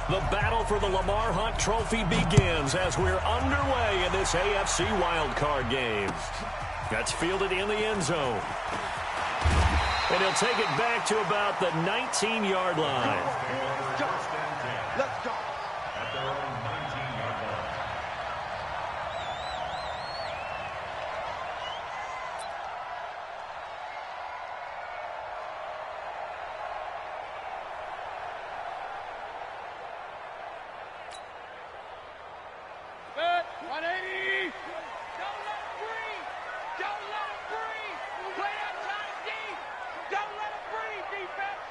The battle for the Lamar Hunt Trophy begins as we're underway in this AFC wildcard game. That's fielded in the end zone. And he'll take it back to about the 19-yard line. Let's go. At their own 19-yard line. Good. 180. Don't let him breathe. Don't let him breathe. Play that time deep. Don't let him breathe, defense.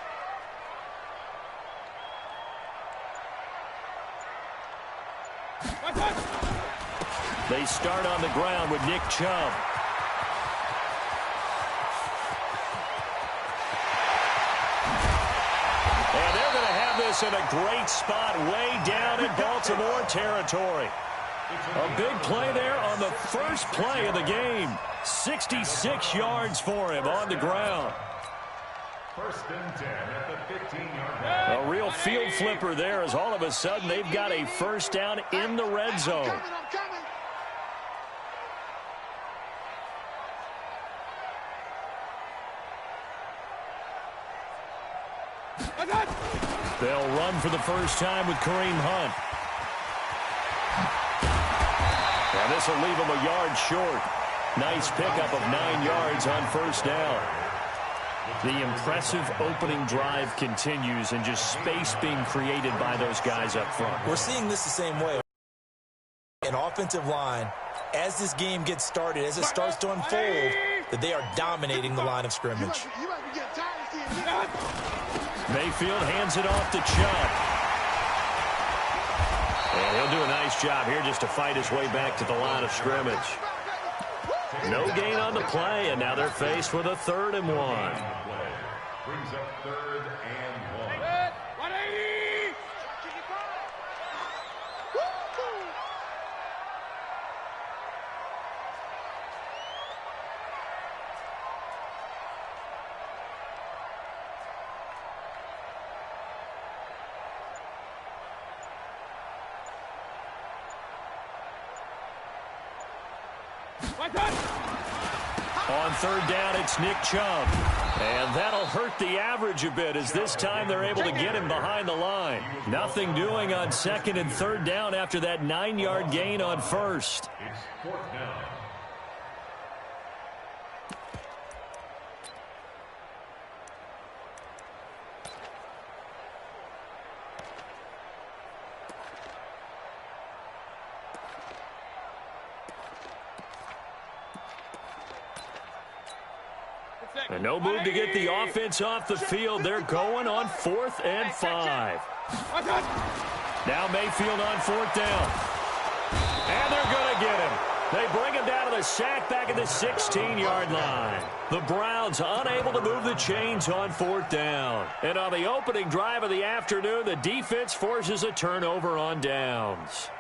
They start on the ground with Nick Chubb. And they're going to have this in a great spot way down in Baltimore territory. A big play there on the first play of the game. 66 yards for him on the ground. First and 10 at the 15-yard line. A real field flipper there as all of a sudden they've got a first down in the red zone. They'll run for the first time with Kareem Hunt. Now this will leave him a yard short. Nice pickup of 9 yards on first down. The impressive opening drive continues and just space being created by those guys up front. We're seeing this the same way. An offensive line, as this game gets started, as it starts to unfold, that they are dominating the line of scrimmage. Mayfield hands it off to Chubb. And he'll do a nice job here just to fight his way back to the line of scrimmage. No gain on the play, and now they're faced with a 3rd and 1. Brings up 3rd and 1. 180. On 3rd down, it's Nick Chubb. And that'll hurt the average a bit as this time they're able to get him behind the line. Nothing doing on 2nd and 3rd down after that 9-yard gain on 1st. It's 4th down. And no move to get the offense off the field. They're going on 4th and 5. Now Mayfield on 4th down. And they're going to get him. They bring him down to the sack back at the 16-yard line. The Browns unable to move the chains on 4th down. And on the opening drive of the afternoon, the defense forces a turnover on downs.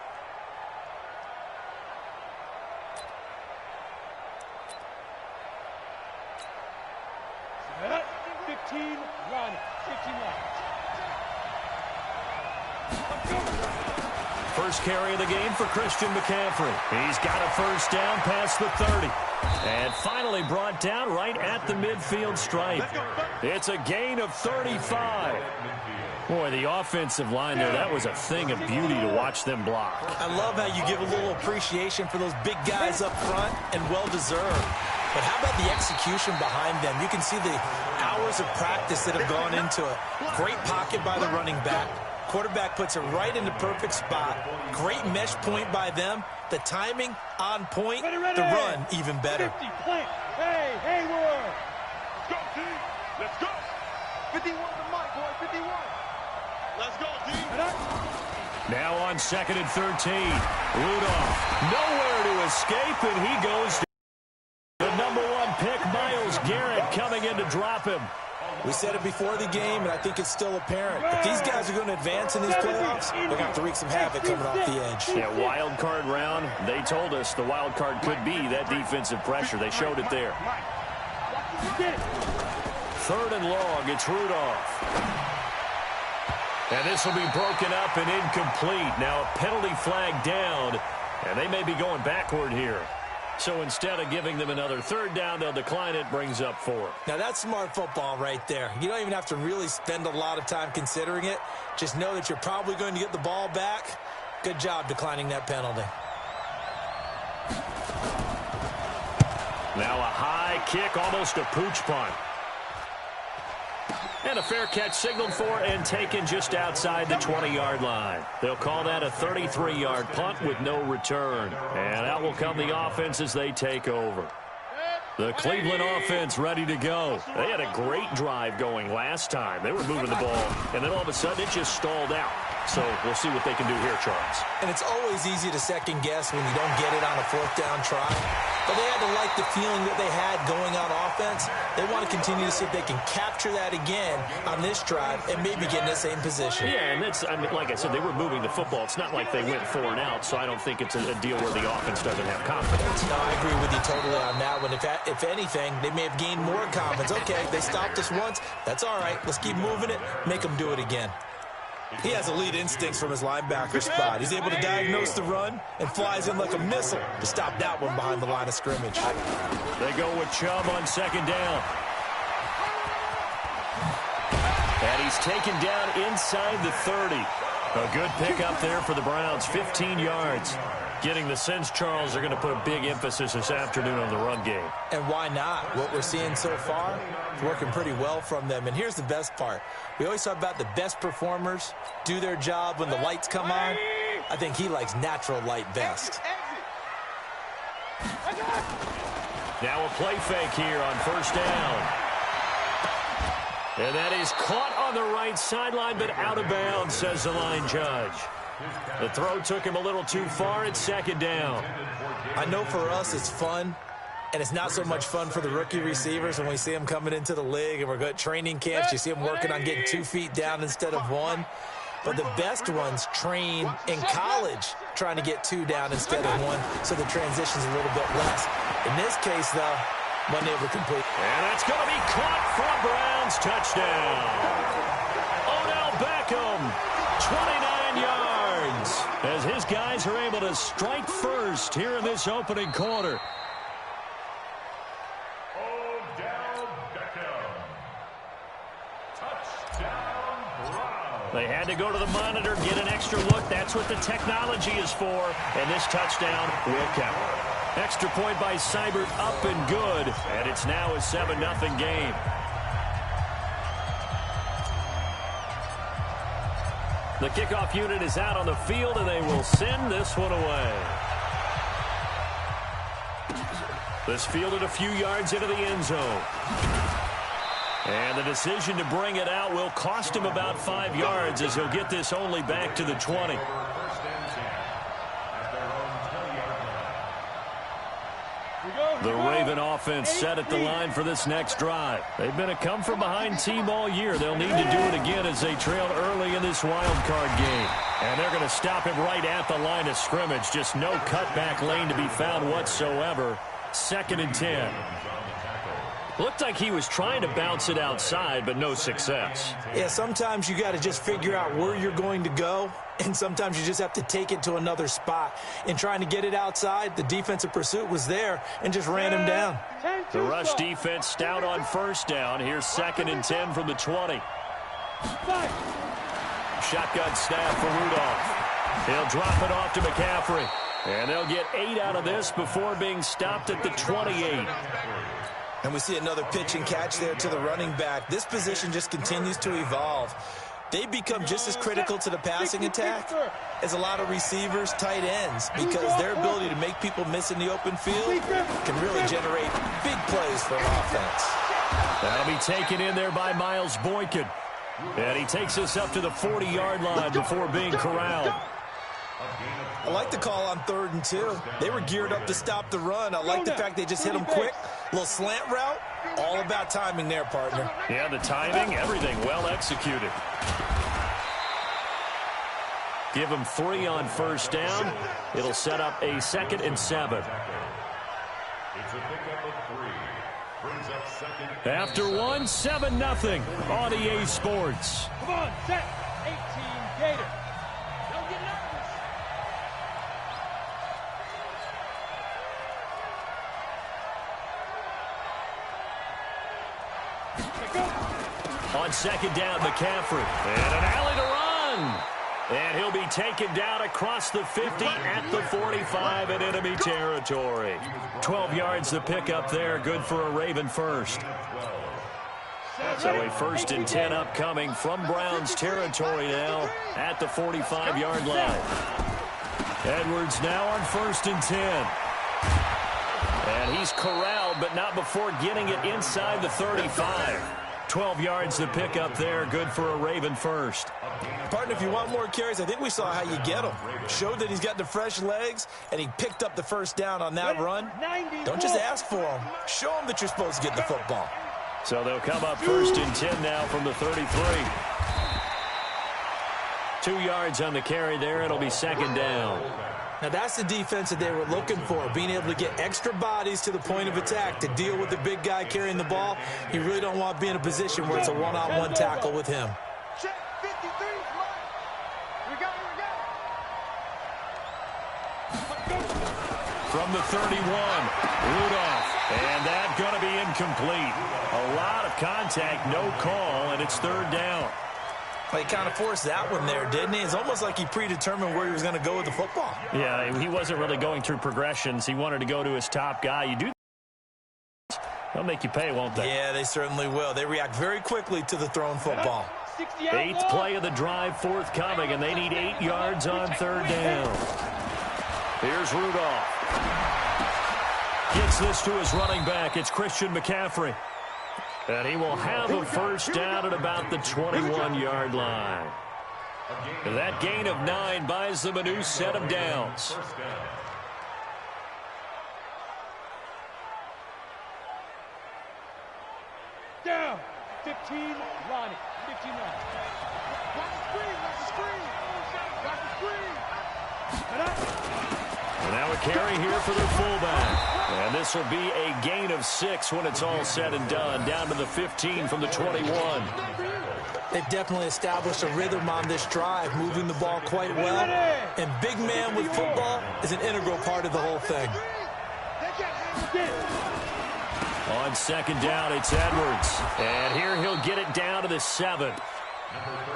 First carry of the game for Christian McCaffrey. He's got a first down past the 30. And finally brought down right at the midfield stripe. It's a gain of 35. Boy, the offensive line there, that was a thing of beauty to watch them block. I love how you give a little appreciation for those big guys up front, and well-deserved. But how about the execution behind them? You can see the hours of practice that have gone into it. Great pocket by the running back. Quarterback puts it right in the perfect spot. Great mesh point by them. The timing on point. The run even better. 50 point. Hey, Hayward. Let's go, team. Let's go. 51 to Mike, boy. 51. Let's go, team. Now on 2nd and 13. Rudolph nowhere to escape, and he goes to the #1 pick, Myles Garrett, coming in to drop him. We said it before the game, and I think it's still apparent. If these guys are going to advance in these playoffs, they're going to have to wreak some havoc coming off the edge. Yeah, wild card round, they told us the wild card could be that defensive pressure. They showed it there. 3rd and long, it's Rudolph. And this will be broken up and incomplete. Now a penalty flag down, and they may be going backward here. So instead of giving them another third down, they'll decline it, brings up 4. Now that's smart football right there. You don't even have to really spend a lot of time considering it. Just know that you're probably going to get the ball back. Good job declining that penalty. Now a high kick, almost a pooch punt. And a fair catch signaled for and taken just outside the 20-yard line. They'll call that a 33-yard punt with no return. And out will come the offense as they take over. The Cleveland offense ready to go. They had a great drive going last time. They were moving the ball, and then all of a sudden it just stalled out. So we'll see what they can do here, Charles. And it's always easy to second guess when you don't get it on a 4th down try. But they had to like the feeling that they had going on offense. They want to continue to see if they can capture that again on this drive and maybe get in the same position. Yeah, and that's, I mean, like I said, they were moving the football. It's not like they went 4 and out, so I don't think it's a deal where the offense doesn't have confidence. No, I agree with you totally on that one. If anything, they may have gained more confidence. Okay, they stopped us once. That's all right. Let's keep moving it. Make them do it again. He has elite instincts from his linebacker spot. He's able to diagnose the run and flies in like a missile to stop that one behind the line of scrimmage. They go with Chubb on 2nd down. And he's taken down inside the 30. A good pickup there for the Browns, 15 yards. Getting the sense, Charles, they're going to put a big emphasis this afternoon on the run game. And why not? What we're seeing so far is working pretty well from them. And here's the best part. We always talk about the best performers do their job when the lights come on. I think he likes natural light best. Now a play fake here on 1st down. And that is caught on the right sideline, but out of bounds, says the line judge. The throw took him a little too far. It's 2nd down. I know for us it's fun, and it's not so much fun for the rookie receivers when we see them coming into the league and we're going to training camps. You see them working on getting 2 feet down instead of 1. But the best ones train in college trying to get 2 down instead of 1, so the transition's a little bit less. In this case, though, wasn't able to complete. And that's going to be caught for a Browns touchdown. Odell Beckham, 29 yards. As his guys are able to strike first here in this opening quarter. Odell Beckham. Touchdown, Browns. They had to go to the monitor, get an extra look. That's what the technology is for. And this touchdown will count. Extra point by Seibert, up and good. And it's now a 7-0 game. The kickoff unit is out on the field, and they will send this one away. This fielded a few yards into the end zone. And the decision to bring it out will cost him about 5 yards, as he'll get this only back to the 20. The Raven offense set at the line for this next drive. They've been a come-from-behind team all year. They'll need to do it again as they trail early in this wild card game. And they're going to stop him right at the line of scrimmage. Just no cutback lane to be found whatsoever. 2nd and 10. Looked like he was trying to bounce it outside, but no success. Yeah, sometimes you got to just figure out where you're going to go, and sometimes you just have to take it to another spot. In trying to get it outside, the defensive pursuit was there and just ran him down. The rush defense stout on 1st down. Here's 2nd and 10 from the 20. Shotgun snap for Rudolph. He'll drop it off to McCaffrey. And they'll get 8 out of this before being stopped at the 28. And we see another pitch and catch there to the running back. This position just continues to evolve. They become just as critical to the passing attack as a lot of receivers, tight ends, because their ability to make people miss in the open field can really generate big plays for an offense. That'll be taken in there by Miles Boykin. And he takes us up to the 40-yard line before being corralled. I like the call on 3rd and 2. They were geared up to stop the run. I like the fact they just hit him quick. Little slant route. All about timing there, partner. Yeah, the timing, everything well executed. Give him 3 on 1st down. It'll set up a 2nd and 7. It's a pickup of 3. Brings up 2nd. After 1, 7-0 on EA Sports. Come on, set. 18 Gators. Don't get nervous. On second down, McCaffrey. And an alley to run. And he'll be taken down across the 50 at the 45 in enemy territory. 12 yards to pick up there. Good for a Raven first. So a 1st and 10 upcoming from Browns territory now at the 45-yard line. Edwards now on 1st and 10. And he's corralled, but not before getting it inside the 35. 12 yards to pick up there. Good for a Raven first. Partner, if you want more carries, I think we saw how you get them. Showed that he's got the fresh legs, and he picked up the first down on that run. Don't just ask for them. Show them that you're supposed to get the football. So they'll come up 1st and 10 now from the 33. 2 yards on the carry there. It'll be 2nd down. Now, that's the defense that they were looking for, being able to get extra bodies to the point of attack to deal with the big guy carrying the ball. You really don't want to be in a position where it's a one-on-one tackle with him. Check 53. We got it. From the 31, Rudolph. And that's going to be incomplete. A lot of contact, no call, and it's 3rd down. Well, he kind of forced that one there, didn't he? It's almost like he predetermined where he was going to go with the football. Yeah, he wasn't really going through progressions. He wanted to go to his top guy. You do that, they'll make you pay, won't they? Yeah, they certainly will. They react very quickly to the thrown football. 8th play of the drive forthcoming, and they need 8 yards on 3rd down. Here's Rudolph. Gets this to his running back. It's Christian McCaffrey. And he will have a 1st down at about the 21-yard line. And that gain of 9 buys them a new set of downs. Down. 15, Ronnie. 15 Ronnie. Watch the screen. Watch the screen. Watch the screen. And now a carry here for their fullback. And this will be a gain of 6 when it's all said and done. Down to the 15 from the 21. They've definitely established a rhythm on this drive, moving the ball quite well. And big man with football is an integral part of the whole thing. On 2nd down, it's Edwards. And here he'll get it down to the 7.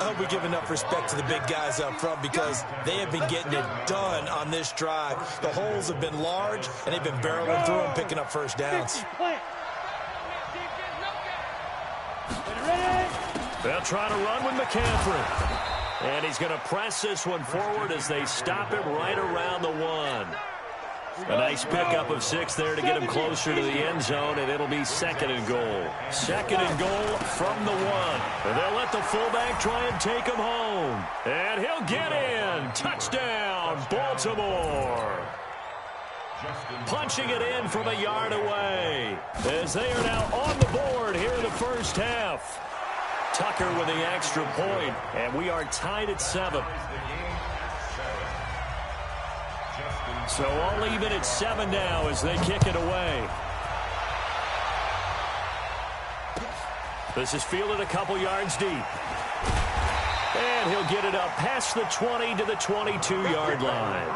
I hope we give enough respect to the big guys up front because they have been getting it done on this drive. The holes have been large, and they've been barreling through them, picking up 1st downs. They'll try to run with McCaffrey. And he's going to press this one forward as they stop him right around the 1. A nice pickup of 6 there to get him closer to the end zone, and it'll be 2nd and goal. 2nd and goal from the 1. And they'll let the fullback try and take him home. And he'll get in. Touchdown, Baltimore. Punching it in from a yard away as they are now on the board here in the 1st half. Tucker with the extra point, and we are tied at 7. So all even at 7 now as they kick it away. This is fielded a couple yards deep. And he'll get it up past the 20 to the 22-yard line.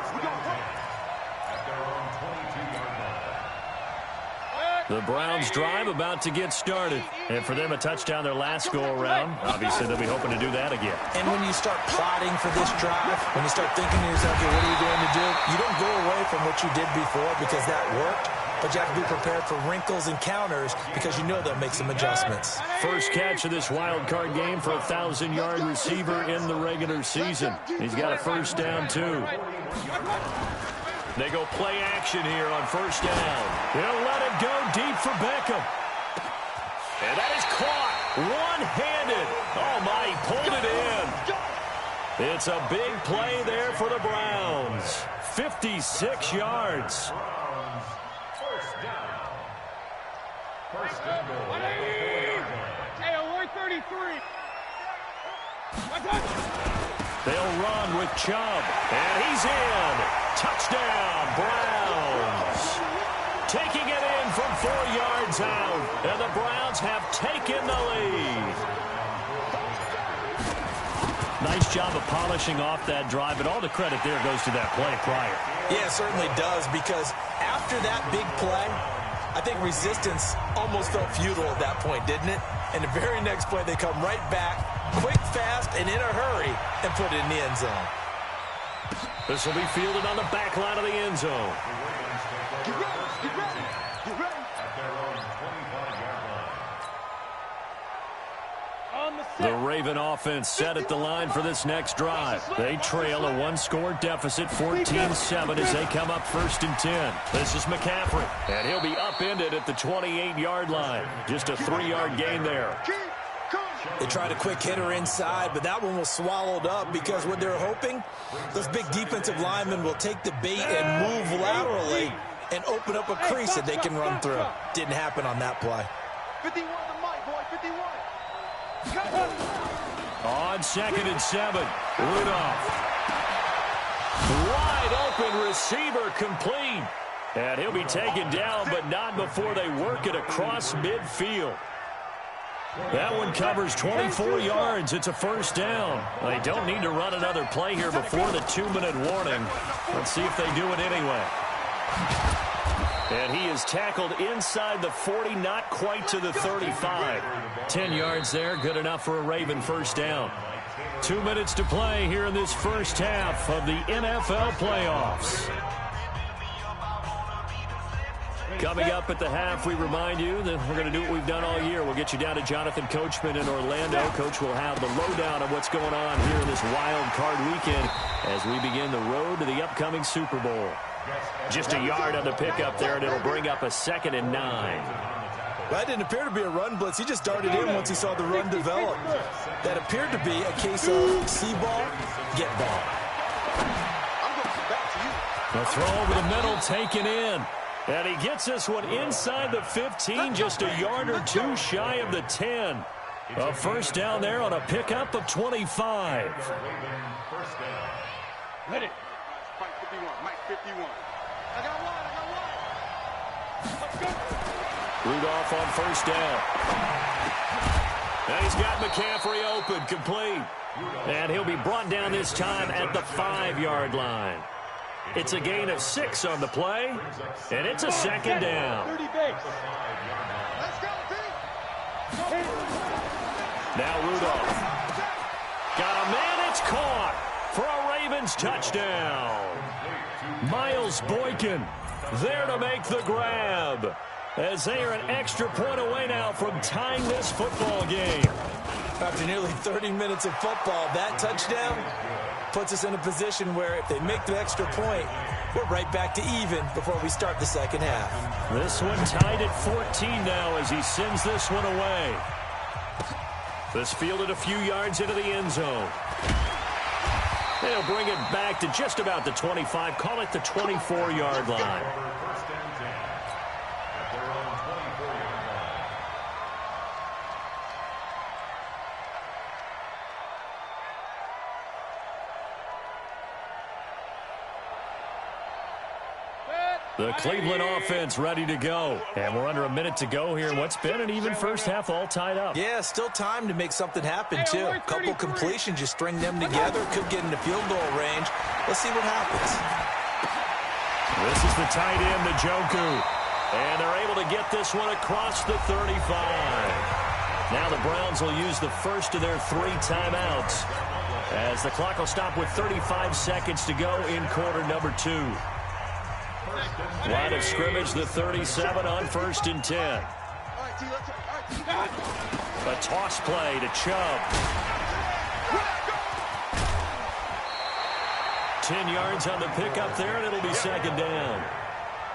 The Browns drive about to get started. And for them, a touchdown their last go-around. Obviously, they'll be hoping to do that again. And when you start plotting for this drive, when you start thinking to yourself, okay, what are you going to do? You don't go away from what you did before because that worked. But you have to be prepared for wrinkles and counters because you know they'll make some adjustments. First catch of this wild card game for a 1,000-yard receiver in the regular season. He's got a 1st down, too. They go play action here on 1st down. He'll let it go deep for Beckham. And that is caught one-handed. Oh, my, he pulled it in. It's a big play there for the Browns. 56 yards. Hey, 133. They'll run with Chubb. And he's in. Touchdown, Browns. Taking it in from 4 yards out. And the Browns have taken the lead. Nice job of polishing off that drive, but all the credit there goes to that play prior. Yeah, it certainly does, because after that big play, I think resistance almost felt futile at that point, didn't it? And the very next play, they come right back, quick, fast, and in a hurry, and put it in the end zone. This will be fielded on the back line of the end zone. Get ready, get ready, get ready. At their own 25-yard line. The Raven offense set at the line for this next drive. They trail a one-score deficit, 14-7, as they come up 1st and 10. This is McCaffrey, and he'll be upended at the 28-yard line. Just a 3-yard gain there. They tried a quick hitter inside, but that one was swallowed up because what they're hoping, those big defensive linemen will take the bait and move laterally and open up a crease that they can run through. Didn't happen on that play. 51 the mic, boy, 51. On 2nd and 7, Rudolph. Wide open receiver, complete. And he'll be taken down, but not before they work it across midfield. That one covers 24 yards. It's a 1st down. They don't need to run another play here before the 2-minute warning. Let's see if they do it anyway. And he is tackled inside the 40, not quite to the 35. 10 yards there, good enough for a Raven 1st down. 2 minutes to play here in this first half of the NFL playoffs. Coming up at the half, we remind you that we're going to do what we've done all year. We'll get you down to Jonathan Coachman in Orlando. Coach will have the lowdown of what's going on here in this wild card weekend as we begin the road to the upcoming Super Bowl. Just a yard on the pickup there, and it'll bring up a 2nd and 9. Well, that didn't appear to be a run blitz. He just darted in once he saw the run develop. That appeared to be a case of see ball, get ball. The throw over the middle taken in. And he gets this one inside the 15, just a yard or two shy of the 10. A 1st down there on a pickup of 25. Let it. Mike 51, Mike 51. I got one. Let's go. Rudolph on 1st down. And he's got McCaffrey open, complete. And he'll be brought down this time at the 5-yard line. It's a gain of 6 on the play, and it's a 2nd down. 30 base. Let's go, team. Now Rudolph. Got a man, it's caught for a Ravens touchdown. Miles Boykin there to make the grab, as they are an extra point away now from tying this football game. After nearly 30 minutes of football, that touchdown puts us in a position where if they make the extra point, we're right back to even before we start the 2nd half. This one tied at 14 now as he sends this one away. This fielded a few yards into the end zone. They'll bring it back to just about the 25, call it the 24-yard line. The Cleveland offense ready to go. And we're under a minute to go here in what's been an even first half, all tied up. Yeah, still time to make something happen, too. A couple completions, just string them together. Could get into field goal range. Let's see what happens. This is the tight end, Njoku. And they're able to get this one across the 35. Now the Browns will use the first of their 3 timeouts, as the clock will stop with 35 seconds to go in quarter number 2. Line of scrimmage, the 37 on 1st and 10. A toss play to Chubb. 10 yards on the pickup there, and it'll be 2nd down.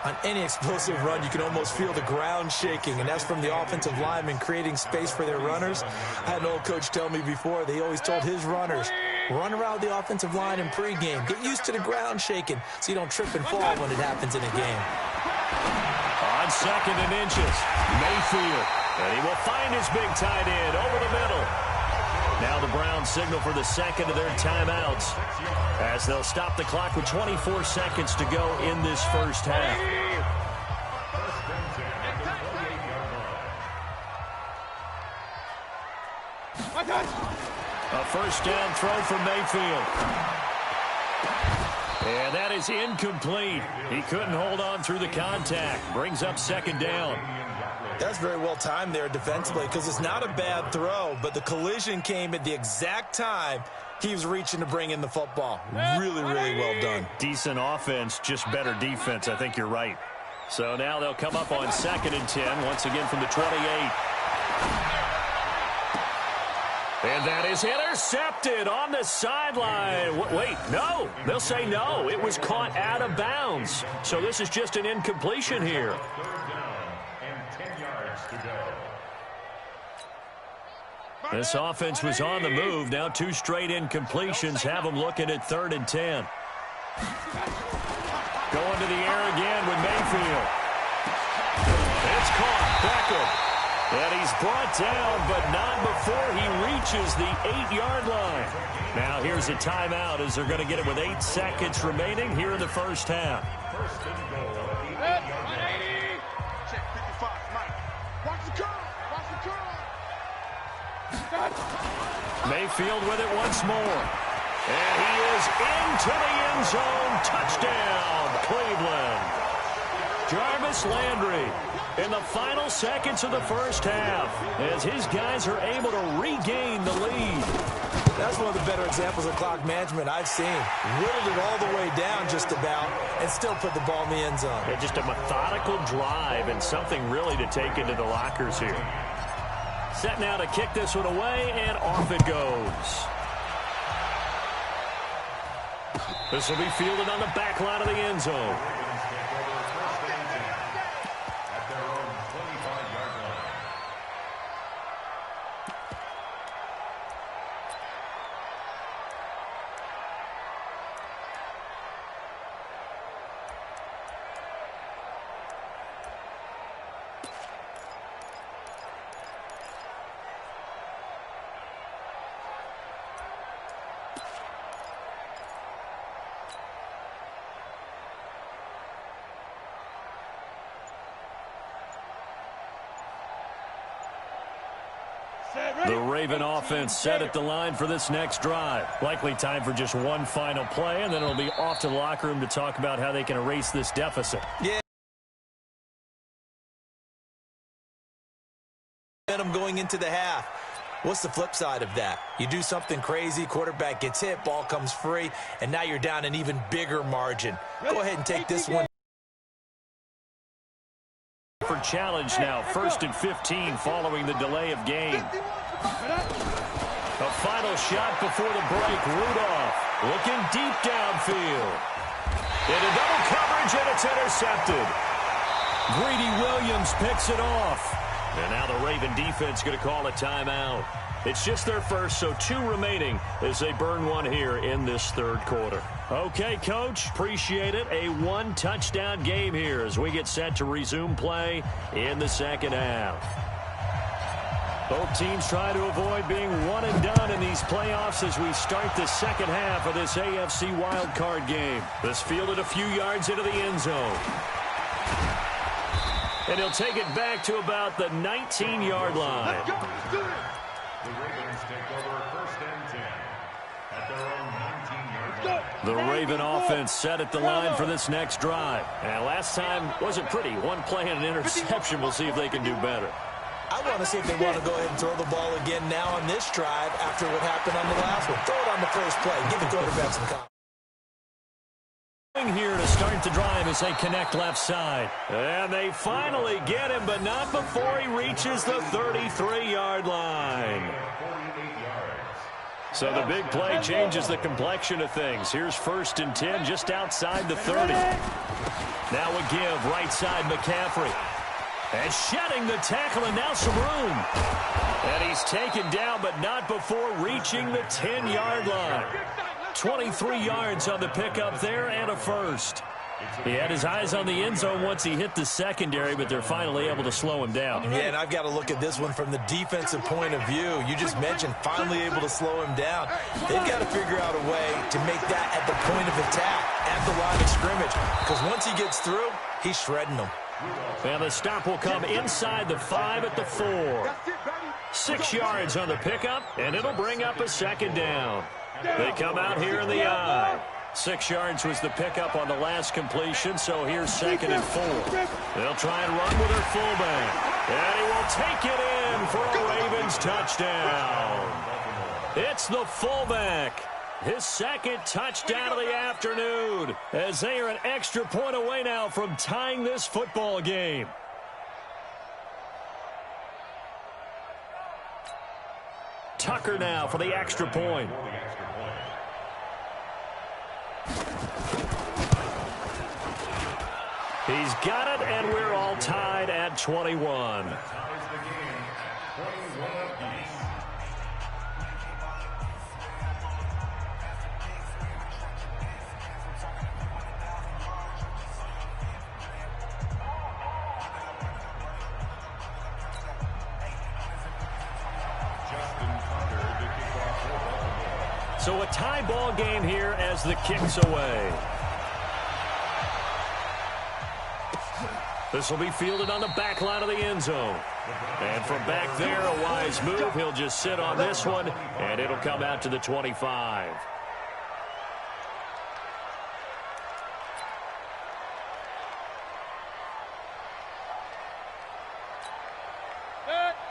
On any explosive run, you can almost feel the ground shaking, and that's from the offensive linemen creating space for their runners. I had an old coach tell me before, they always told his runners, run around the offensive line in pregame. Get used to the ground shaking so you don't trip and fall when it happens in a game. On 2nd and inches, Mayfield. And he will find his big tight end over the middle. Now the Browns signal for the 2nd of their timeouts, as they'll stop the clock with 24 seconds to go in this first half. A first down throw for Mayfield. And that is incomplete. He couldn't hold on through the contact. Brings up second down. That's very well timed there defensively because it's not a bad throw, but the collision came at the exact time he was reaching to bring in the football. Really, really well done. Decent offense, just better defense. I think you're right. So now they'll come up on 2nd and 10, once again from the 28. And that is intercepted on the sideline. Wait, no. They'll say no. It was caught out of bounds. So this is just an incompletion here. This offense was on the move. Now 2 straight incompletions have them looking at 3rd and 10. Going to the air again with Mayfield. It's caught. Beckham. And he's brought down, but not before he reaches the 8-yard line. Now here's a timeout as they're going to get it with 8 seconds remaining here in the first half. First and goal. 180. Check 55. Mike. Watch the curl. Watch the curl. Mayfield with it once more. And he is into the end zone. Touchdown, Cleveland. Jarvis Landry in the final seconds of the first half as his guys are able to regain the lead. That's one of the better examples of clock management I've seen. Whittled it all the way down just about and still put the ball in the end zone. Yeah, just a methodical drive and something really to take into the lockers here. Set now to kick this one away, and off it goes. This will be fielded on the back line of the end zone. The Raven offense set at the line for this next drive. Likely time for just one final play, and then it'll be off to the locker room to talk about how they can erase this deficit. Yeah. Momentum going into the half. What's the flip side of that? You do something crazy, quarterback gets hit, ball comes free, and now you're down an even bigger margin. Go ahead and take this one. For challenge now, 1st and 15 following the delay of game. A final shot before the break. Rudolph looking deep downfield. Into double coverage, and it's intercepted. Greedy Williams picks it off. And now the Raven defense going to call a timeout. It's just their first, so 2 remaining as they burn one here in this 3rd quarter. Okay, Coach, appreciate it. A 1-touchdown game here as we get set to resume play in the 2nd half. Both teams try to avoid being one and done in these playoffs as we start the 2nd half of this AFC wildcard game. This fielded a few yards into the end zone. And he'll take it back to about the 19-yard line. Let's go. Let's do it. The Ravens take over 1st and 10 at their own 19-yard line. The Raven offense set at the line for this next drive. And last time wasn't pretty. One play and an interception. We'll see if they can do better. I want to see if they want to go ahead and throw the ball again now on this drive after what happened on the last one. Throw it on the first play. Give the quarterback some confidence. Here to start the drive as they connect left side. And they finally get him, but not before he reaches the 33-yard line. So the big play changes the complexion of things. Here's 1st and 10 just outside the 30. Now a give, right side McCaffrey. And shedding the tackle, and now some room. And he's taken down, but not before reaching the 10-yard line. 23 yards on the pickup there and a first. He had his eyes on the end zone once he hit the secondary, but they're finally able to slow him down. Yeah, and I've got to look at this one from the defensive point of view. You just mentioned finally able to slow him down. They've got to figure out a way to make that at the point of attack, at the line of scrimmage, because once he gets through, he's shredding them. And the stop will come inside the 5 at the 4. That's it, baby. 6 yards on the pickup, and it'll bring up a second down. They come out here in the I. 6 yards was the pickup on the last completion, so here's 2nd and 4. They'll try and run with their fullback. And he will take it in for a Ravens touchdown. It's the fullback. His 2nd touchdown of the afternoon, as they are an extra point away now from tying this football game. Tucker now for the extra point. He's got it, and we're all tied at 21. So a tie ball game here as the kick's away. This will be fielded on the back line of the end zone. And from back there, a wise move. He'll just sit on this one, and it'll come out to the 25.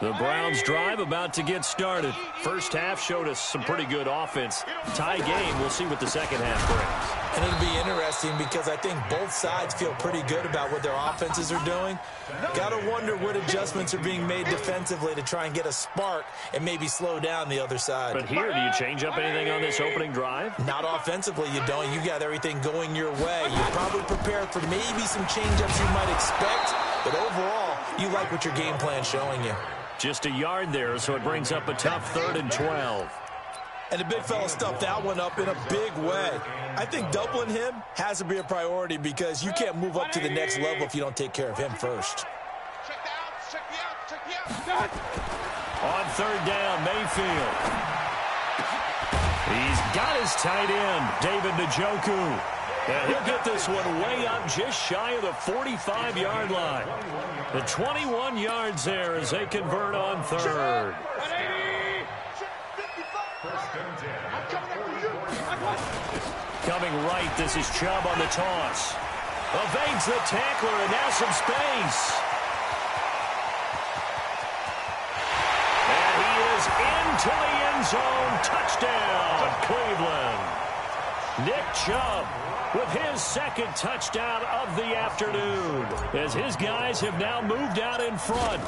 The Browns drive about to get started. First half showed us some pretty good offense. Tie game, we'll see what the second half brings. And it'll be interesting because I think both sides feel pretty good about what their offenses are doing. Got to wonder what adjustments are being made defensively to try and get a spark and maybe slow down the other side. But here, do you change up anything on this opening drive? Not offensively, you don't. You got everything going your way. You're probably prepared for maybe some change-ups you might expect, but overall, you like what your game plan's showing you. Just a yard there, so it brings up a tough 3rd and 12. And the big fella stuffed that one up in a big way. I think doubling him has to be a priority because you can't move up to the next level if you don't take care of him first. On 3rd down, Mayfield. He's got his tight end, David Njoku. And he'll get this one way up just shy of the 45-yard line. The 21 yards there as they convert on 3rd. Coming right, this is Chubb on the toss. Evades the tackler, and now some space. And he is into the end zone. Touchdown, Cleveland. Nick Chubb with his 2nd touchdown of the afternoon, as his guys have now moved out in front.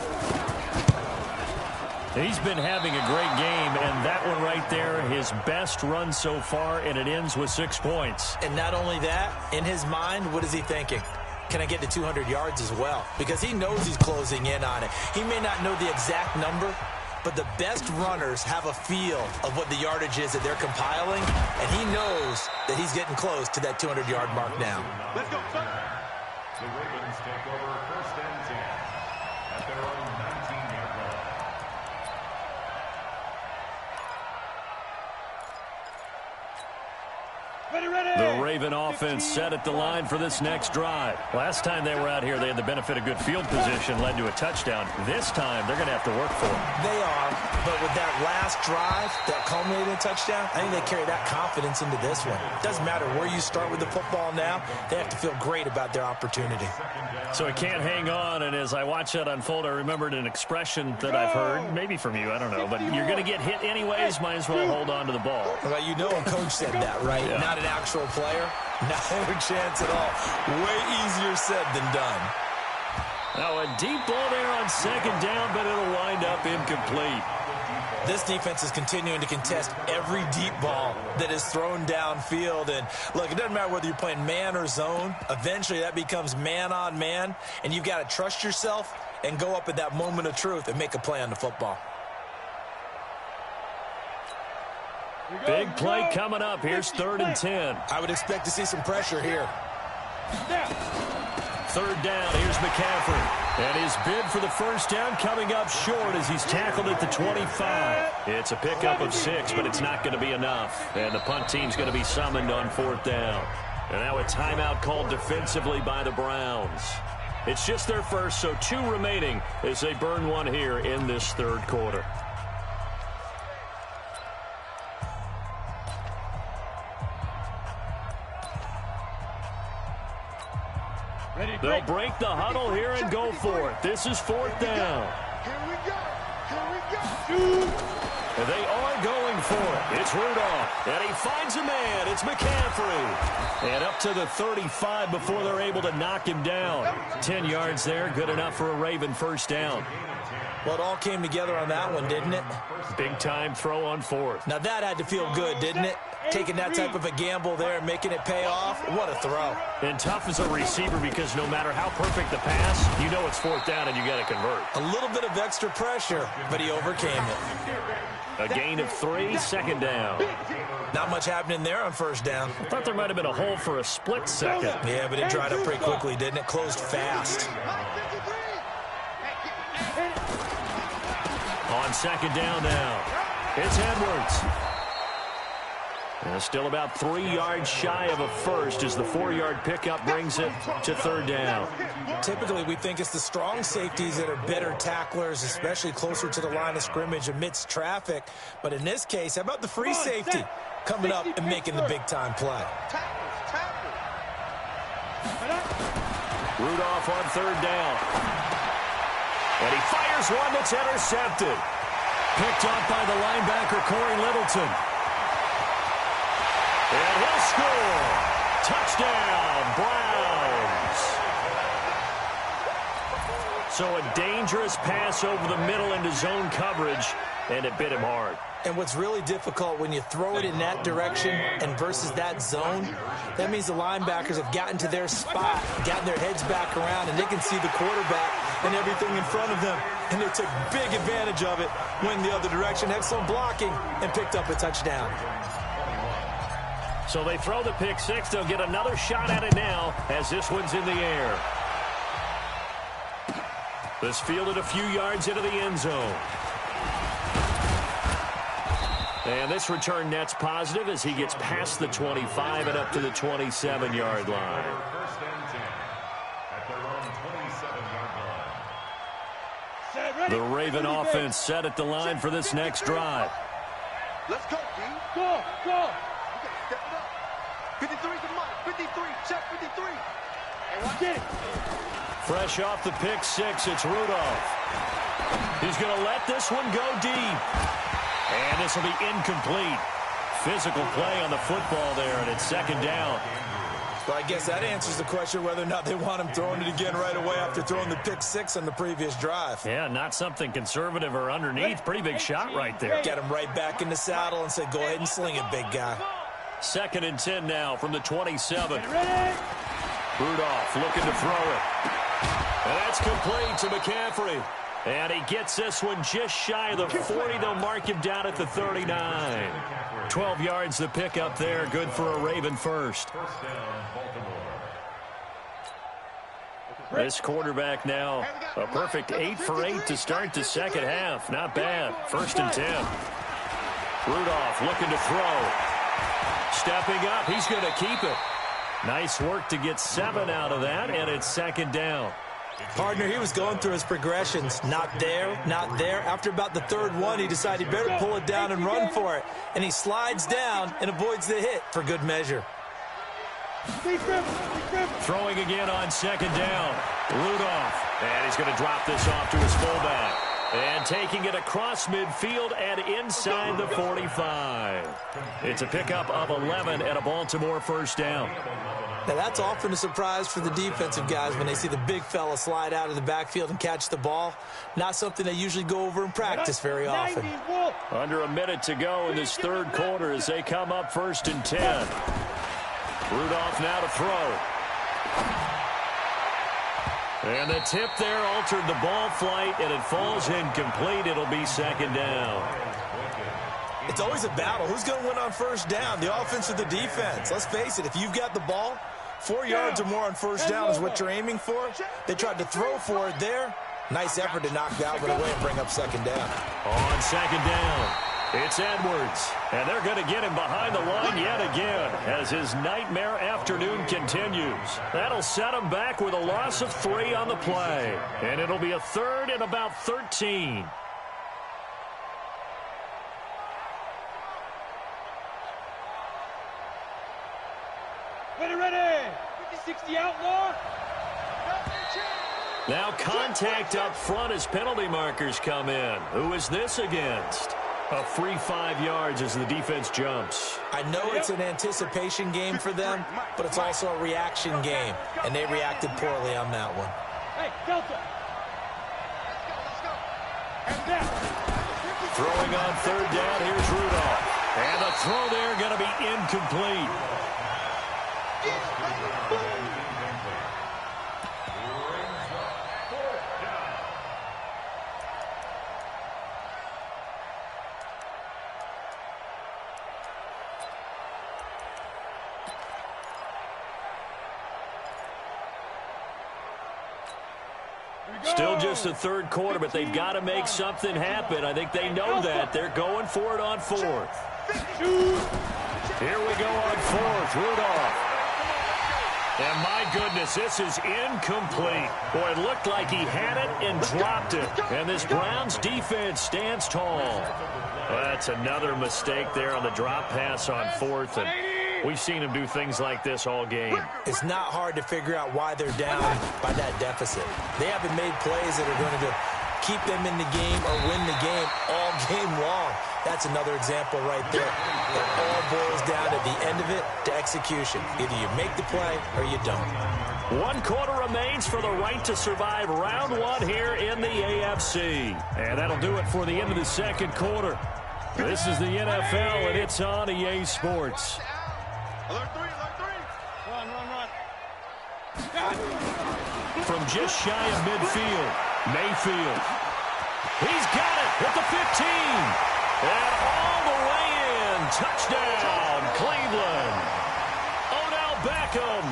He's been having a great game, and that one right there, his best run so far, and it ends with 6 points. And not only that, in his mind, what is he thinking? Can I get to 200 yards as well? Because he knows he's closing in on it. He may not know the exact number, but the best runners have a feel of what the yardage is that they're compiling, and he knows that he's getting close to that 200-yard mark now. Let's go. The Ravens take over 1st and 10 at their own 19-yard line. The Raven offense set at the line for this next drive. Last time they were out here, they had the benefit of good field position, led to a touchdown. This time, they're going to have to work for it. They are, but with that last drive, that culminating touchdown, I think they carry that confidence into this one. It doesn't matter where you start with the football now, they have to feel great about their opportunity. So it can't hang on, and as I watch that unfold, I remembered an expression that I've heard, maybe from you, I don't know, but you're going to get hit anyways, might as well hold on to the ball. Well, you know a coach said that, right? Yeah. Not an actual player. No chance at all. Way easier said than done. Now a deep ball there on 2nd down, but it'll wind up incomplete. This defense is continuing to contest every deep ball that is thrown downfield. And look, it doesn't matter whether you're playing man or zone. Eventually that becomes man on man, and you've got to trust yourself and go up at that moment of truth and make a play on the football. Big play coming up. Here's 3rd and 10. I would expect to see some pressure here. 3rd down. Here's McCaffrey. And his bid for the 1st down coming up short as he's tackled at the 25. It's a pickup of 6, but it's not going to be enough. And the punt team's going to be summoned on 4th down. And now a timeout called defensively by the Browns. It's just their first, so 2 remaining as they burn one here in this third quarter. They'll break the huddle here and go for it. This is 4th down. Here we go. Here we go. They are going for it. It's Rudolph, and he finds a man. It's McCaffrey. And up to the 35 before they're able to knock him down. 10 yards there, good enough for a Raven first down. Well, it all came together on that one, didn't it? Big-time throw on 4th. Now, that had to feel good, didn't it? Taking that type of a gamble there and making it pay off. What a throw. And tough as a receiver because no matter how perfect the pass, you know it's 4th down and you got to convert. A little bit of extra pressure, but he overcame it. A gain of 3, 2nd down. Not much happening there on 1st down. I thought there might have been a hole for a split second. Yeah, but it dried up pretty quickly, didn't it? Closed fast. On 2nd down now, it's Edwards. Still about 3 yards shy of a first as the 4-yard pickup brings it to 3rd down. Typically, we think it's the strong safeties that are better tacklers, especially closer to the line of scrimmage amidst traffic. But in this case, how about the free safety coming up and making the big-time play? Rudolph on 3rd down. And he fires one that's intercepted. Picked up by the linebacker, Corey Littleton. And he'll score. Touchdown, Browns. So a dangerous pass over the middle into zone coverage, and it bit him hard. And what's really difficult when you throw it in that direction and versus that zone, that means the linebackers have gotten to their spot, gotten their heads back around, and they can see the quarterback and everything in front of them. And they took big advantage of it, went the other direction, had some blocking, and picked up a touchdown. So they throw the pick 6. They'll get another shot at it now as this one's in the air. This fielded a few yards into the end zone. And this return net's positive as he gets past the 25 and up to the 27-yard line. First and 10 at their own 27-yard line. The Raven offense set at the line for this next drive. Let's go, D. Go, go. Step it up. 53 to Mike. 53. Check 53. And watch it. Fresh off the pick 6, it's Rudolph. He's going to let this one go deep. And this will be incomplete. Physical play on the football there, and it's 2nd down. Well, I guess that answers the question whether or not they want him throwing it again right away after throwing the pick 6 on the previous drive. Yeah, not something conservative or underneath. Pretty big shot right there. Get him right back in the saddle and say, go ahead and sling it, big guy. 2nd and 10 now from the 27. Rudolph looking to throw it. And that's complete to McCaffrey. And he gets this one just shy of the 40. They'll mark him down at the 39. 12 yards the pickup there. Good for a Raven first. First down, Baltimore. This quarterback now a perfect 8 for 8 to start the second half. Not bad. 1st and 10. Rudolph looking to throw. Stepping up. He's going to keep it. Nice work to get 7 out of that, and it's 2nd down. Partner, he was going through his progressions. Not there, not there. After about the 3rd one, he decided he better pull it down and run for it. And he slides down and avoids the hit for good measure. Throwing again on 2nd down. Rudolph. And he's going to drop this off to his fullback. And taking it across midfield and inside the 45. It's a pickup of 11 and a Baltimore first down. Now, that's often a surprise for the defensive guys when they see the big fella slide out of the backfield and catch the ball. Not something they usually go over in practice very often. Under a minute to go in this third quarter as they come up 1st and 10. Rudolph now to throw. And the tip there altered the ball flight, and it falls incomplete. It'll be 2nd down. It's always a battle. Who's going to win on 1st down, the offense or the defense? Let's face it, if you've got the ball, 4 yards or more on 1st down is what you're aiming for. They tried to throw for it there. Nice effort to knock that one away and bring up 2nd down. On 2nd down, It's Edwards, and they're going to get him behind the line yet again as his nightmare afternoon continues. That'll set him back with a loss of 3 on the play, and it'll be a 3rd and about 13. Ready. 50-60 outlaw. Now contact up front as penalty markers come in. Who is this against? A free 5 yards as the defense jumps. I know it's an anticipation game for them, but it's also a reaction game, and they reacted poorly on that one. Hey, Delta. Throwing on 3rd down, here's Rudolph. And the throw there going to be incomplete. Still just the 3rd quarter, but they've got to make something happen. I think they know that. They're going for it on 4th. Here we go on 4th. Rudolph. And my goodness, this is incomplete. Boy, it looked like he had it and dropped it. And this Browns defense stands tall. Well, that's another mistake there on the drop pass on 4th. And we've seen him do things like this all game. It's not hard to figure out why they're down by that deficit. They haven't made plays that are going to keep them in the game or win the game all game long. That's another example right there. It all boils down at the end of it to execution. Either you make the play or you don't. 1 quarter remains for the right to survive round 1 here in the AFC. And that'll do it for the end of the 2nd quarter. This is the NFL, and it's on EA Sports. Alert 3. Run. From just shy of midfield, Mayfield. He's got it at the 15. And all the way in. Touchdown, Cleveland. Odell Beckham,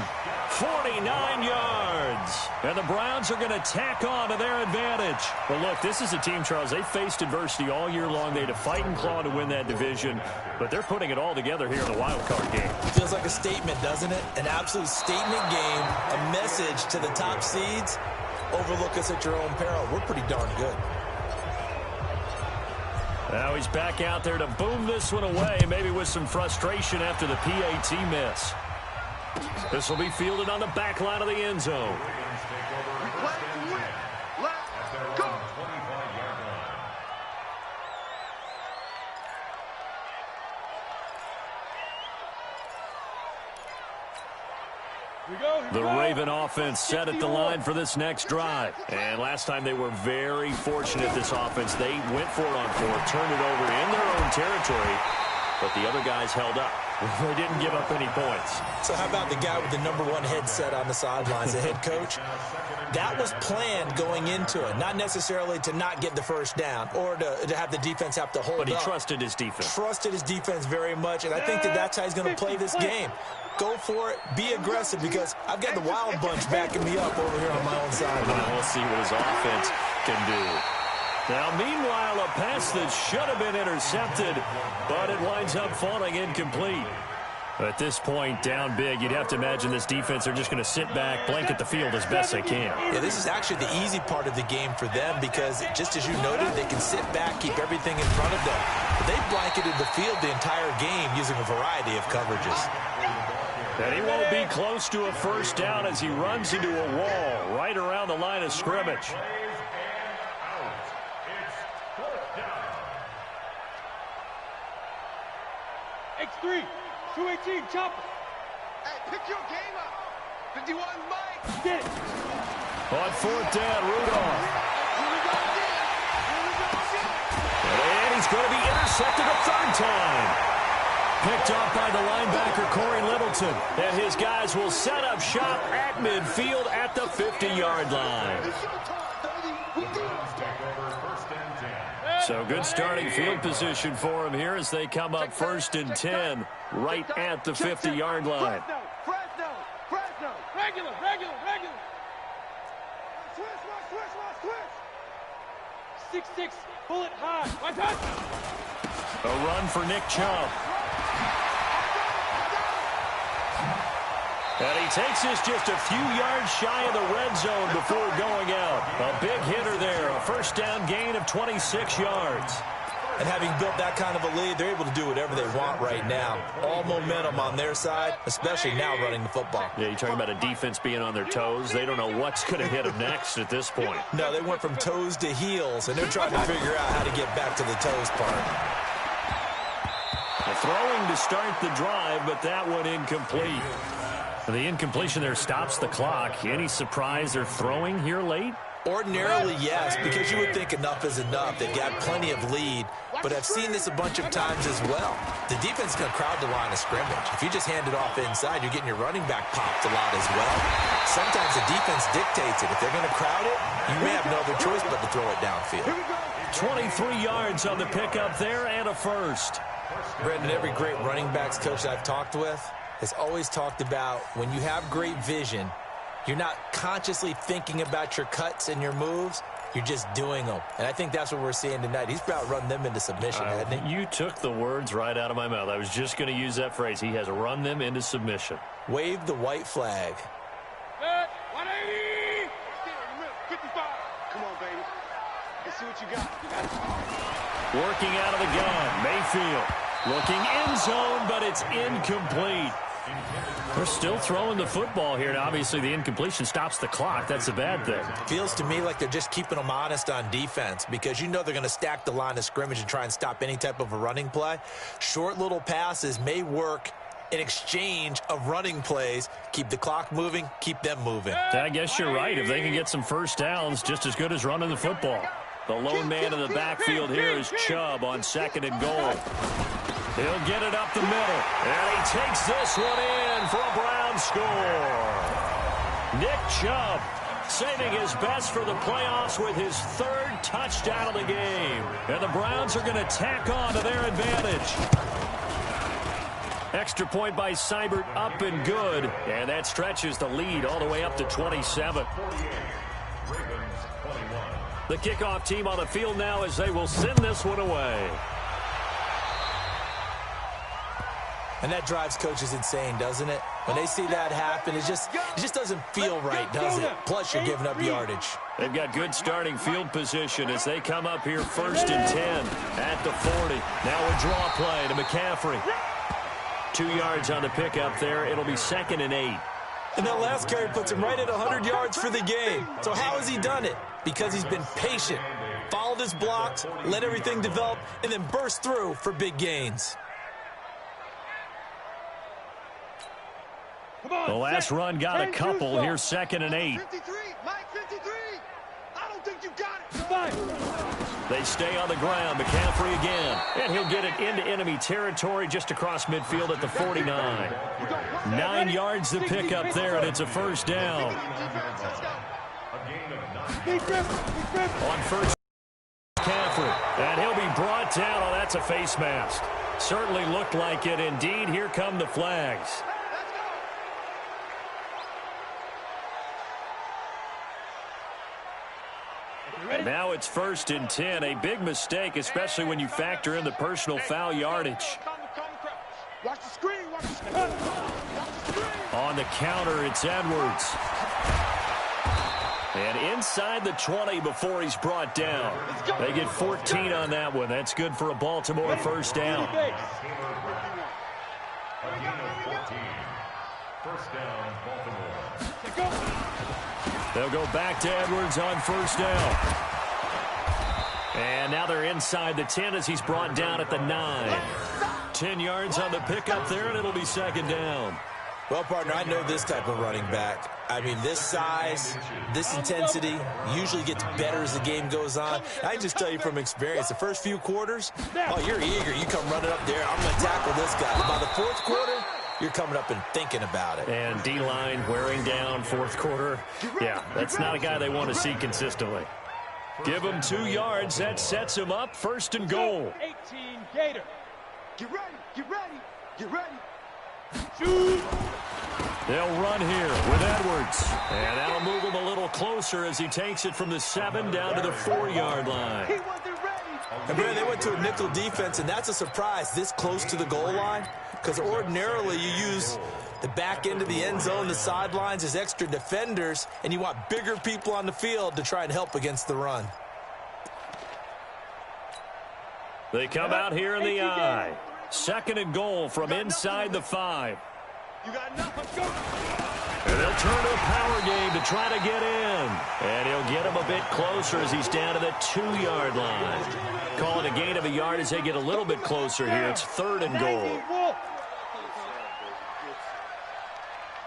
49 yards. And the Browns are going to tack on to their advantage. But look, this is a team, Charles, they faced adversity all year long. They had to fight and claw to win that division. But they're putting it all together here in the wild card game. Feels like a statement, doesn't it? An absolute statement game, a message to the top seeds. Overlook us at your own peril. We're pretty darn good. Now he's back out there to boom this one away, maybe with some frustration after the PAT miss. This will be fielded on the back line of the end zone. The Raven offense set at the line for this next drive. And last time they were very fortunate, this offense. They went for it on 4th, turned it over in their own territory, but the other guys held up. They didn't give up any points. So how about the guy with the #1 headset on the sidelines, the head coach? That was planned going into it, not necessarily to not get the first down or to have the defense have to hold up. But he trusted his defense. Trusted his defense very much, and I think that's how he's going to play this game. Go for it. Be aggressive, because I've got the wild bunch backing me up over here on my own side. We'll see what his offense can do. Now, meanwhile, a pass that should have been intercepted, but it winds up falling incomplete. At this point, down big, you'd have to imagine this defense are just going to sit back, blanket the field as best they can. Yeah, this is actually the easy part of the game for them, because just as you noted, they can sit back, keep everything in front of them. But they blanketed the field the entire game using a variety of coverages. And he won't be close to a first down as he runs into a wall right around the line of scrimmage. X3, 218, chopper. Hey, pick your game up. 51, Mike. Get it. On 4th down, Rudolph. And he's going to be intercepted a 3rd time. Picked off by the linebacker, Corey Littleton. And his guys will set up shop at midfield at the 50-yard line. So good starting field position for him here as they come up 1st and 10 right at the 50-yard line. Fresno. Regular. Switch. 6-6, bullet high. My touch. A run for Nick Chubb. And he takes this just a few yards shy of the red zone before going out. A big hitter there. A first down gain of 26 yards. And having built that kind of a lead, they're able to do whatever they want right now. All momentum on their side, especially now running the football. Yeah, you're talking about a defense being on their toes. They don't know what's going to hit them next at this point. No, they went from toes to heels, and they're trying to figure out how to get back to the toes part. Throwing to start the drive, but that one incomplete. The incompletion there stops the clock. Any surprise they're throwing here late? Ordinarily, yes, because you would think enough is enough. They've got plenty of lead, but I've seen this a bunch of times as well. The defense is going to crowd the line of scrimmage. If you just hand it off inside, you're getting your running back popped a lot as well. Sometimes the defense dictates it. If they're going to crowd it, you may have no other choice but to throw it downfield. 23 yards on the pickup there and a first. Brendan, every great running backs coach I've talked with has always talked about when you have great vision, you're not consciously thinking about your cuts and your moves. You're just doing them. And I think that's what we're seeing tonight. He's about run them into submission, hasn't he? You took the words right out of my mouth. I was just going to use that phrase. He has run them into submission. Wave the white flag. 180! 55. Come on, baby. Let's see what you got. Working out of the gun. Mayfield looking end zone, but it's incomplete. They're still throwing the football here, and obviously the incompletion stops the clock. That's a bad thing. Feels to me like they're just keeping them honest on defense because you know they're going to stack the line of scrimmage and try and stop any type of a running play. Short little passes may work in exchange of running plays. Keep the clock moving, keep them moving. I guess you're right. If they can get some first downs, just as good as running the football. The lone man in the backfield here is Chubb on 2nd and goal. He'll get it up the middle, and he takes this one in for a Brown score. Nick Chubb saving his best for the playoffs with his 3rd touchdown of the game. And the Browns are going to tack on to their advantage. Extra point by Seibert, up and good. And that stretches the lead all the way up to 27. The kickoff team on the field now as they will send this one away. And that drives coaches insane, doesn't it? When they see that happen, it just doesn't feel right, does it? Plus, you're giving up yardage. They've got good starting field position as they come up here 1st and 10 at the 40. Now a draw play to McCaffrey. 2 yards on the pickup there. It'll be 2nd and 8. And that last carry puts him right at 100 yards for the game. So how has he done it? Because he's been patient, followed his blocks, let everything develop, and then burst through for big gains. The last run got a couple. Here's 2nd and 8. 53, Mike 53. I don't think you got it. They stay on the ground. McCaffrey again. And he'll get it into enemy territory just across midfield at the 49. 9 yards to pick up there, and it's a first down. On first, McCaffrey. And he'll be brought down. Oh, that's a face mask. Certainly looked like it. Indeed, here come the flags. And now it's 1st and 10. A big mistake, especially when you factor in the personal foul yardage. Watch the screen. Watch the screen. On the counter, it's Edwards. And inside the 20 before he's brought down. They get 14 on that one. That's good for a Baltimore first down. First down, Baltimore. They'll go back to Edwards on first down. And now they're inside the 10 as he's brought down at the 9. 10 yards on the pickup there, and it'll be 2nd down. Well, partner, I know this type of running back. I mean, this size, this intensity usually gets better as the game goes on. I can just tell you from experience, the first few quarters, oh, you're eager. You come running up there, I'm going to tackle this guy. By the 4th quarter, you're coming up and thinking about it. And D-line wearing down 4th quarter. Yeah, that's not a guy they want to see consistently. Give him 2 yards. That sets him up 1st and goal. 18 Gator. Get ready. Get ready. Get ready. Shoot. They'll run here with Edwards. And that'll move him a little closer as he takes it from the 7 down to the 4-yard line. He wasn't ready. And Brad, they went to a nickel defense, and that's a surprise this close to the goal line, because ordinarily you use the back end of the end zone, the sidelines as extra defenders, and you want bigger people on the field to try and help against the run. They come out here in the I. 2nd and goal from inside the 5. You got enough. Let's go. And they'll turn to a power game to try to get in. And he'll get him a bit closer as he's down to the 2-yard line. Call it a gain of a yard as they get a little bit closer here. It's 3rd and goal.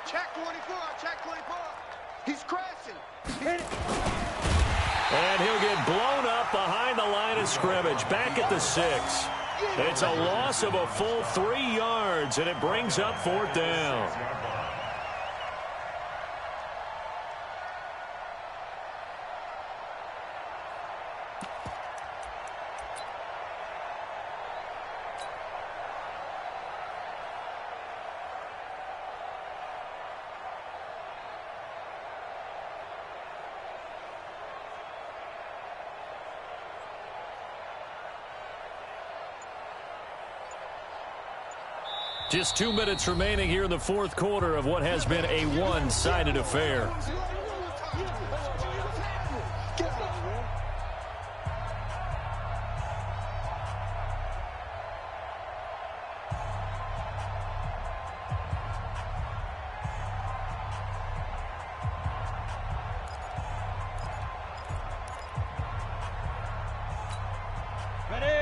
Check 24. Check 24. He's crashing. Hit it. And he'll get blown up behind the line of scrimmage. Back at the 6. It's a loss of a full 3 yards, and it brings up 4th down. Just 2 minutes remaining here in the 4th quarter of what has been a one-sided affair.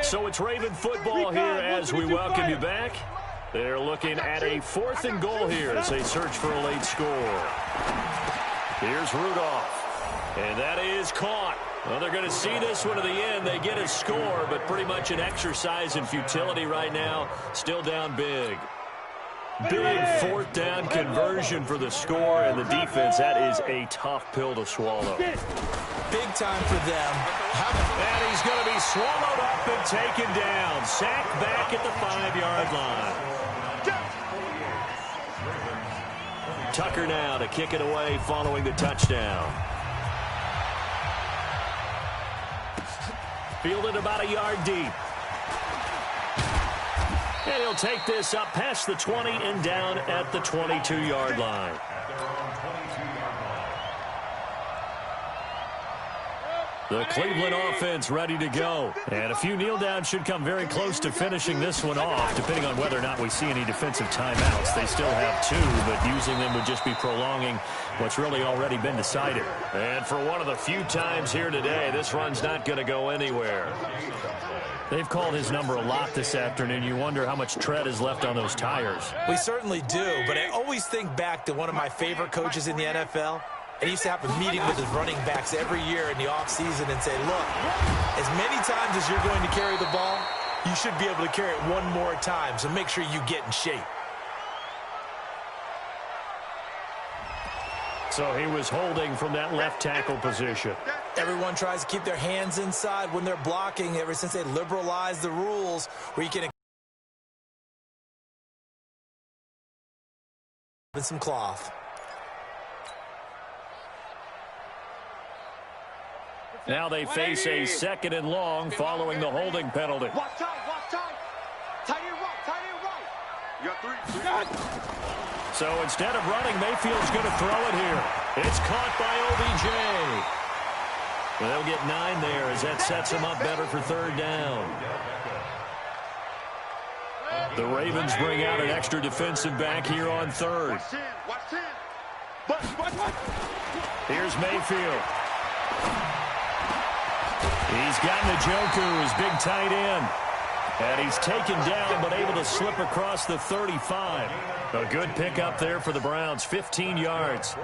So it's Raven football here as we welcome you back. They're looking at a 4th and goal here as they search for a late score. Here's Rudolph. And that is caught. Well, they're going to see this one to the end. They get a score, but pretty much an exercise in futility right now. Still down big. Big 4th down conversion for the score, and the defense, that is a tough pill to swallow. Big time for them. And he's going to be swallowed up and taken down. Sacked back at the 5-yard line. Tucker now to kick it away following the touchdown. Fielded about a yard deep. And he'll take this up past the 20 and down at the 22-yard line. The Cleveland offense ready to go. And a few kneel downs should come very close to finishing this one off, depending on whether or not we see any defensive timeouts. They still have 2, but using them would just be prolonging what's really already been decided. And for one of the few times here today, this run's not going to go anywhere. They've called his number a lot this afternoon. You wonder how much tread is left on those tires. We certainly do, but I always think back to one of my favorite coaches in the NFL. And he used to have a meeting with his running backs every year in the offseason and say, look, as many times as you're going to carry the ball, you should be able to carry it one more time, so make sure you get in shape. So he was holding from that left tackle position. Everyone tries to keep their hands inside when they're blocking ever since they liberalized the rules where you can with some cloth. Now they face a 2nd and long following the holding penalty. Watch out. Tight end right. You got 3. So instead of running, Mayfield's going to throw it here. It's caught by OBJ. Well, they'll get 9 there as that sets them up better for 3rd down. The Ravens bring out an extra defensive back here on 3rd. Watch 10. Here's Mayfield. He's got Njoku, his big tight end. And he's taken down but able to slip across the 35. A good pickup there for the Browns, 15 yards.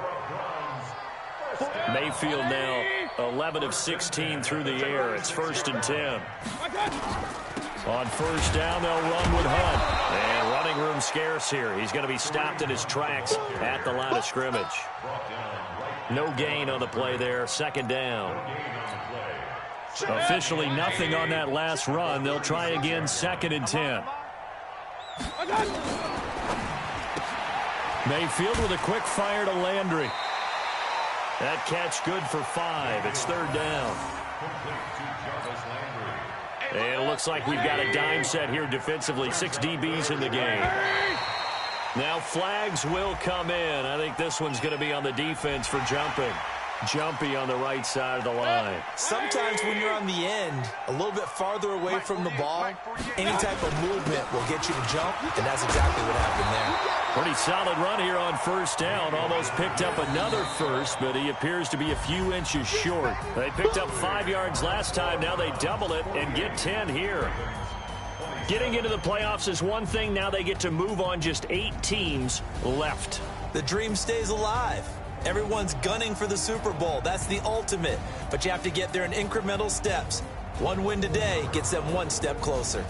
Mayfield now 11 of 16 through the air. It's 1st and 10. On 1st down, they'll run with Hunt. And running room scarce here. He's going to be stopped in his tracks at the line of scrimmage. No gain on the play there, 2nd down. Officially nothing on that last run. They'll try again, 2nd and 10. Mayfield with a quick fire to Landry. That catch good for 5. It's 3rd down. And it looks like we've got a dime set here defensively. 6 DBs in the game. Now flags will come in. I think this one's going to be on the defense for jumping. Jumpy on the right side of the line. Sometimes when you're on the end, a little bit farther away from the ball, any type of movement will get you to jump, and that's exactly what happened there. Pretty solid run here on first down. Almost picked up another first, but he appears to be a few inches short. They picked up 5 yards last time. Now they double it and get 10 here. Getting into the playoffs is one thing. Now they get to move on. Just 8 teams left. The dream stays alive. Everyone's gunning for the Super Bowl. That's the ultimate. But you have to get there in incremental steps. One win today gets them one step closer.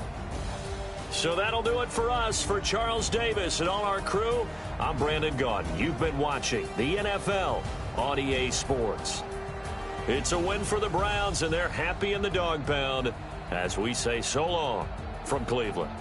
So that'll do it for us. For Charles Davis and all our crew, I'm Brandon Gaudin. You've been watching the NFL on EA Sports. It's a win for the Browns, and they're happy in the dog pound as we say so long from Cleveland.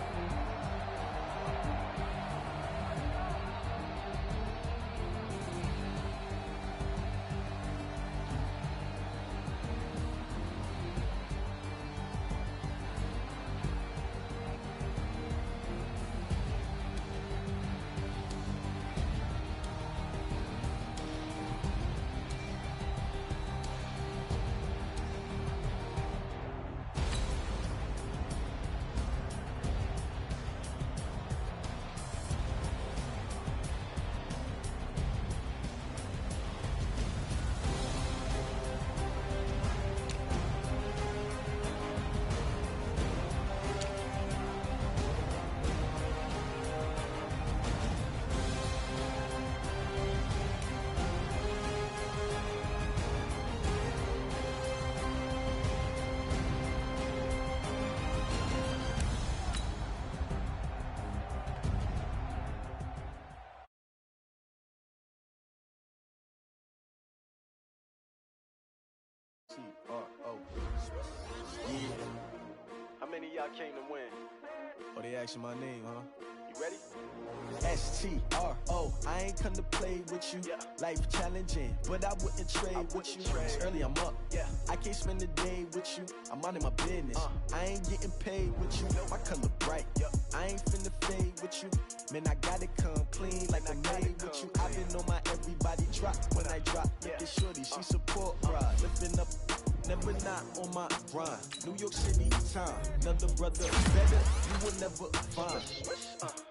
Yeah. How many of y'all came to win? Oh, they asking my name, huh? You ready? S-T-R-O. I ain't come to play with you. Yeah. Life challenging, but I wouldn't trade with you. It's early, I'm up. Yeah. I can't spend the day with you. I'm minding my business. I ain't getting paid with you. My color bright. I ain't finna fade with you. Man, I gotta come clean like I made with you. I've been on my everybody drop when I drop. Look at shorty, she support ride. Lifting up, never not on my grind. New York City time, another brother better, you will never find.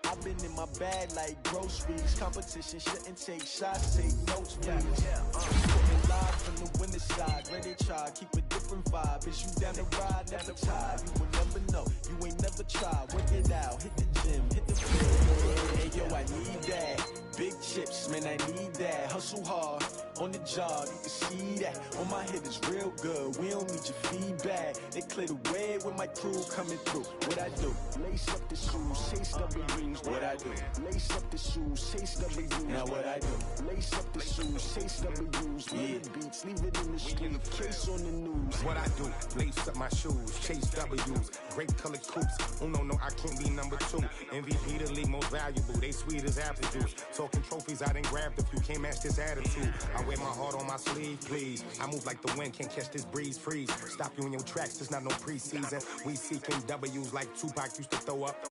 I've been in my bag like groceries. Competition shouldn't take shots, take notes, please. Putting live from the winning side, ready to try, keep a different vibe. Is you down the ride, never tired. You will never know, you ain't never tried. Work it out, hit the gym, hit the field. Hey yo, I need that. Big chips, man, I need that. Hustle hard, on the job, you can see that. On my head is real good, we don't need your feedback. They clear the way with my crew coming through. What I do? Lace up the shoes, chase W's. What I do? Lace up the shoes, chase W's. Now what I do? Lace up the shoes, chase W's. Yeah, beats, leave it in the street, case on the news. What I do? Lace up my shoes, chase W's. Great colored coops. Oh no, I can't be number 2. MVP the league most valuable. They sweet as apple juice. Talking trophies, I done grabbed a few. Can't match this attitude. I wear my heart on my sleeve, please. I move like the wind, can't catch this breeze, freeze. Stop you in your tracks, there's not no preseason. We seeking W's like Tupac used to throw up.